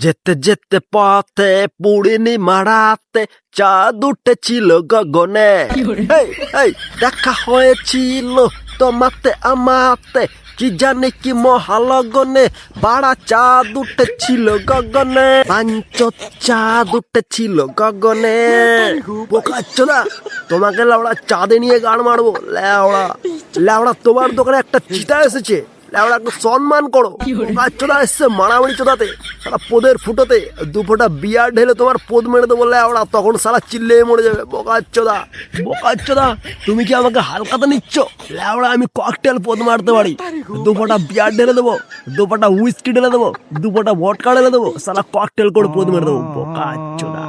যেতে যেতে পথে পূর্ণিমা রাতে চাঁদ উঠেছিল গগনে। এই এই দেখা হয়েছিল তোমাতে আমাতে, কি জানি কি মহালগনে, বাড়া চাঁদ উঠেছিল গগনে, পাঞ্চত চাঁদ উঠেছিল গগনে। বোকাচ্চোদা, তোমাকে লাউড়া চাঁদে নিয়ে গান মারবো। ল্যাওড়া ল্যাওড়া, তোমার দোকানে একটা চিতা এসেছে, ল্যাওড়া একটু সম্মান করো। বোকাচ্চোদা এসছে মারামারি চোদাতে, সারা পোদের ফুটোতে দু ফোঁটা বিয়ার ঢেলে তোমার পোদ মেরে দেবো ল্যাওড়া, তখন সারা চিল্লে মরে যাবে। বোকাচ্চোদা বোকাচ্চোদা, তুমি কি আমাকে হালকাতে নিচ্ছ? ল্যাওড়া আমি ককটেল পোদ মারতে পারি, দু ফোঁটা বিয়ার ঢেলে দেবো, দু ফোঁটা হুইস্কি ঢেলে দেবো, দু ফোঁটা ভটকা ঢেলে দেবো, সারা ককটেল করে পোদ মেরে দেবো। বোকাচ্চোদা।